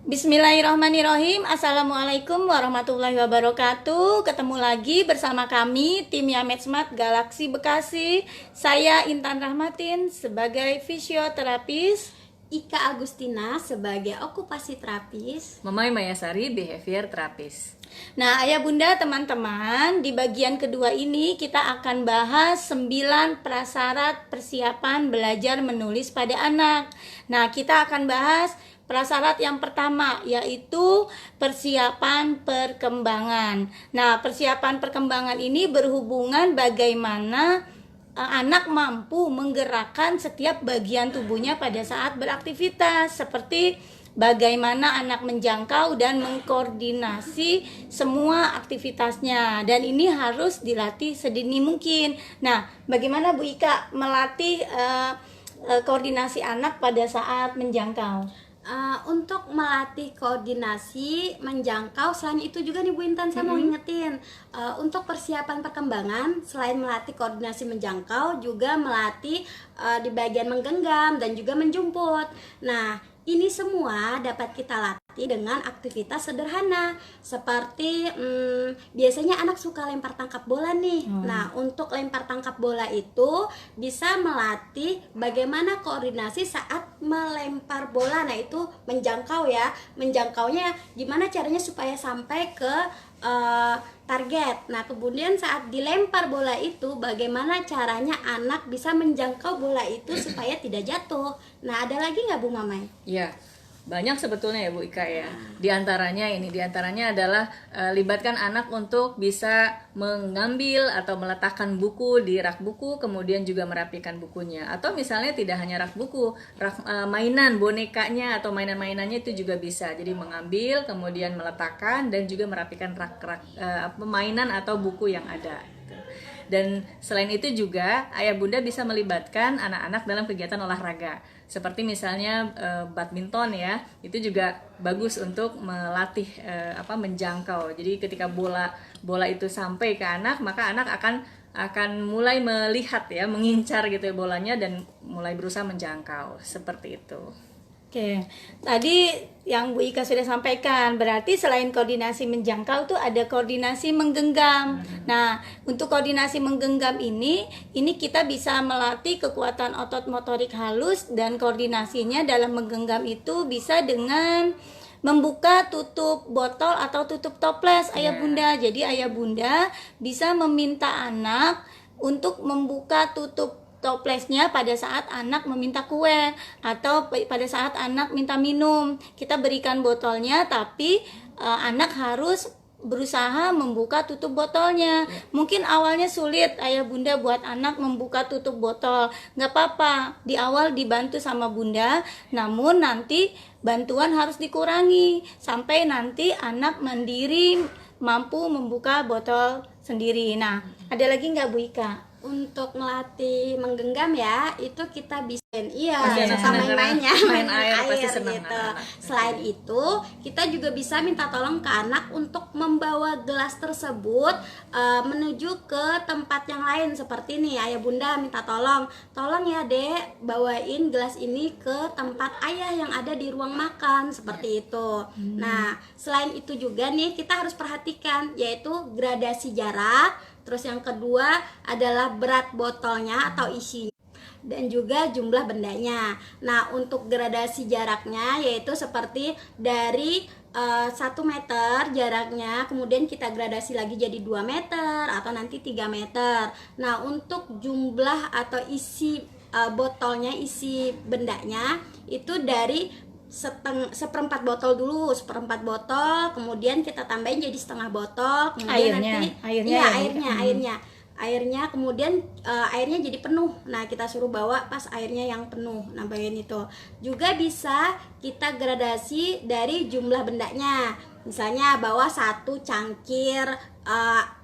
Bismillahirrahmanirrahim. Assalamualaikum warahmatullahi wabarakatuh. Ketemu lagi bersama kami tim Yamed Smart Galaksi Bekasi. Saya Intan Rahmatin sebagai fisioterapis, Ika Agustina sebagai okupasi terapis, Mamai Mayasari behavior terapis. Nah, ayah bunda teman-teman, di bagian kedua ini kita akan bahas 9 prasyarat persiapan belajar menulis pada anak. Nah, kita akan bahas prasyarat yang pertama, yaitu persiapan perkembangan. Nah, persiapan perkembangan ini berhubungan bagaimana anak mampu menggerakkan setiap bagian tubuhnya pada saat beraktivitas, seperti bagaimana anak menjangkau dan mengkoordinasi semua aktivitasnya, dan ini harus dilatih sedini mungkin. Nah, bagaimana Bu Ika melatih koordinasi anak pada saat menjangkau? Untuk melatih koordinasi menjangkau, selain itu juga nih Bu Intan, saya mau ingetin, untuk persiapan perkembangan selain melatih koordinasi menjangkau, juga melatih di bagian menggenggam dan juga menjumput. Nah, ini semua dapat kita latih dengan aktivitas sederhana seperti biasanya anak suka lempar tangkap bola nih. Nah, untuk lempar tangkap bola itu bisa melatih bagaimana koordinasi saat melempar bola. Nah, itu menjangkau ya. Menjangkaunya gimana caranya supaya sampai ke target. Nah, kemudian saat dilempar bola itu bagaimana caranya anak bisa menjangkau bola itu supaya tidak jatuh. Nah, ada lagi nggak Bu Mamai? Ya, banyak sebetulnya ya Bu Ika ya. Di antaranya adalah libatkan anak untuk bisa mengambil atau meletakkan buku di rak buku, kemudian juga merapikan bukunya. Atau misalnya tidak hanya rak buku, rak mainan, bonekanya atau mainan-mainannya itu juga bisa. Jadi mengambil, kemudian meletakkan dan juga merapikan rak-rak mainan atau buku yang ada. Dan selain itu juga ayah bunda bisa melibatkan anak-anak dalam kegiatan olahraga, seperti misalnya badminton ya, itu juga bagus untuk melatih menjangkau. Jadi ketika bola itu sampai ke anak, maka anak akan mulai melihat ya, mengincar gitu ya bolanya dan mulai berusaha menjangkau, seperti itu. Oke, tadi yang Bu Ika sudah sampaikan, berarti selain koordinasi menjangkau tuh ada koordinasi menggenggam. Nah, untuk koordinasi menggenggam ini kita bisa melatih kekuatan otot motorik halus, dan koordinasinya dalam menggenggam itu bisa dengan membuka tutup botol atau tutup toples ayah bunda. Jadi ayah bunda bisa meminta anak untuk membuka tutup toplesnya pada saat anak meminta kue atau pada saat anak minta minum. Kita berikan botolnya, tapi anak harus berusaha membuka tutup botolnya. Mungkin awalnya sulit ayah bunda buat anak membuka tutup botol, nggak apa-apa, di awal dibantu sama bunda, namun nanti bantuan harus dikurangi sampai nanti anak mandiri mampu membuka botol sendiri. Nah, ada lagi nggak Bu Ika? Untuk melatih menggenggam ya, itu kita bisa sama main-mainnya, main air pasti senang gitu. anak-anak. Selain itu, kita juga bisa minta tolong ke anak untuk membawa gelas tersebut menuju ke tempat yang lain. Seperti nih, ayah bunda minta tolong ya dek, bawain gelas ini ke tempat ayah yang ada di ruang makan, seperti itu. Nah, selain itu juga nih kita harus perhatikan, yaitu gradasi jarak. Terus yang kedua adalah berat botolnya atau isinya, dan juga jumlah bendanya. Nah, untuk gradasi jaraknya yaitu seperti dari 1 meter jaraknya, kemudian kita gradasi lagi jadi 2 meter atau nanti 3 meter. Nah, untuk jumlah atau isi botolnya, isi bendanya itu dari seperempat botol dulu, seperempat botol, kemudian kita tambahin jadi setengah botol, kemudian airnya kemudian airnya jadi penuh. Nah, kita suruh bawa pas airnya yang penuh, nambahin itu. Juga bisa kita gradasi dari jumlah bendanya. Misalnya bawa 1 cangkir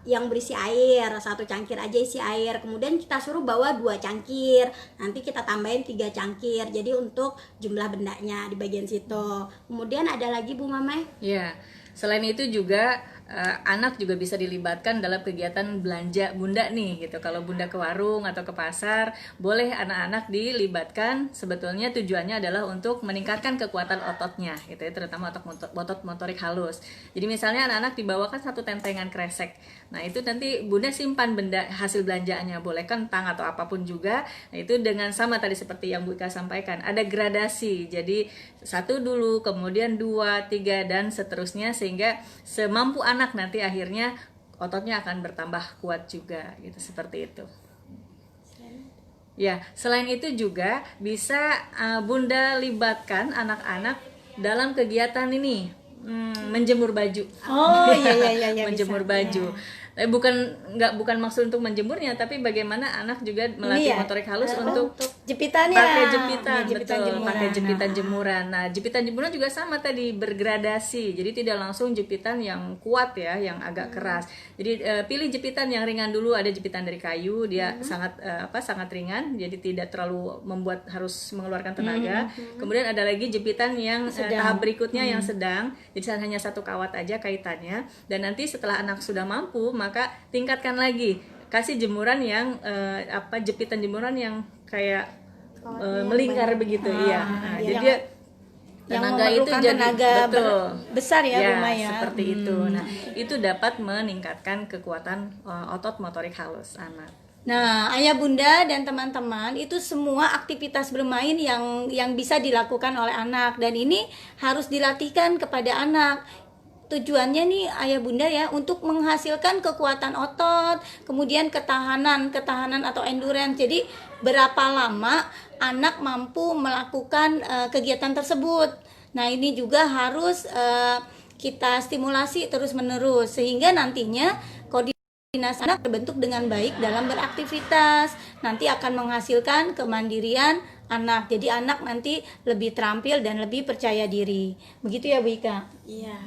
yang berisi air, 1 cangkir aja isi air, kemudian kita suruh bawa 2 cangkir, nanti kita tambahin 3 cangkir, jadi untuk jumlah bendanya di bagian situ. Kemudian ada lagi Bu Mamai? Ya, selain itu juga anak juga bisa dilibatkan dalam kegiatan belanja bunda nih gitu. Kalau bunda ke warung atau ke pasar, boleh anak-anak dilibatkan. Sebetulnya tujuannya adalah untuk meningkatkan kekuatan ototnya gitu ya, terutama otot motorik halus. Jadi misalnya anak-anak dibawakan satu tentengan kresek. Nah, itu nanti bunda simpan benda hasil belanjaannya, boleh kentang atau apapun juga. Nah, itu dengan sama tadi seperti yang Bu Ika sampaikan, ada gradasi. Jadi satu dulu, kemudian 2, 3 dan seterusnya, sehingga semampu anak nanti akhirnya ototnya akan bertambah kuat juga gitu, seperti itu. Ya, selain itu juga bisa bunda libatkan anak-anak dalam kegiatan ini, menjemur baju. Oh iya Menjemur bisa. baju. Tapi bukan maksud untuk menjemurnya, tapi bagaimana anak juga melatih Ini ya, motorik halus untuk jepitannya. pakai jepitan, Ya, jepitan betul, jemuran. pakai jepitan jemuran. Nah, jepitan jemuran juga sama tadi, bergradasi. Jadi tidak langsung jepitan yang kuat ya, yang agak keras. Jadi pilih jepitan yang ringan dulu. Ada jepitan dari kayu, dia sangat ringan, jadi tidak terlalu membuat harus mengeluarkan tenaga. Kemudian ada lagi jepitan yang tahap berikutnya yang sedang. Jadi hanya satu kawat aja kaitannya. Dan nanti setelah anak sudah mampu, maka tingkatkan lagi, kasih jemuran yang jepitan jemuran yang kayak melingkar begitu, iya. Nah, yang- jadi dia yang tenaga itu memerlukan jadi tenaga betul besar ya, ya, Buma ya. seperti itu. Nah, itu dapat meningkatkan kekuatan otot motorik halus anak. Nah, ayah bunda dan teman-teman, itu semua aktivitas bermain yang bisa dilakukan oleh anak, dan ini harus dilatihkan kepada anak. Tujuannya nih ayah bunda ya, untuk menghasilkan kekuatan otot, kemudian ketahanan atau endurance. Jadi berapa lama anak mampu melakukan kegiatan tersebut. Nah, ini juga harus kita stimulasi terus-menerus, sehingga nantinya koordinasi anak terbentuk dengan baik dalam beraktivitas, nanti akan menghasilkan kemandirian anak. Jadi anak nanti lebih terampil dan lebih percaya diri. Begitu ya Bu Ika? Iya.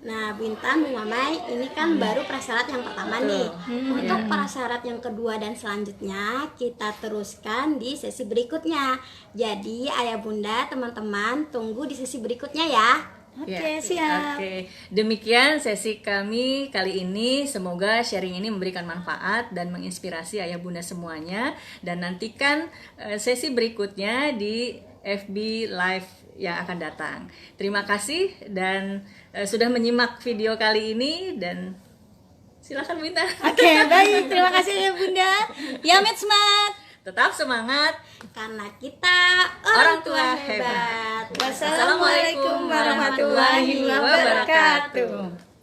Nah, Bu Intan, Bu Mamai, ini kan baru prasyarat yang pertama nih. Untuk prasyarat yang kedua dan selanjutnya kita teruskan di sesi berikutnya. Jadi, ayah bunda, teman-teman, tunggu di sesi berikutnya ya. Oke, siap. Oke, demikian sesi kami kali ini. Semoga sharing ini memberikan manfaat dan menginspirasi ayah bunda semuanya. Dan nantikan sesi berikutnya di FB Live yang akan datang. Terima kasih dan sudah menyimak video kali ini, dan silakan minta. Oke, baik. Terima kasih ya Bunda. Yamet Smart. Tetap semangat. Karena kita orang tua hebat. Wassalamualaikum warahmatullahi wabarakatuh.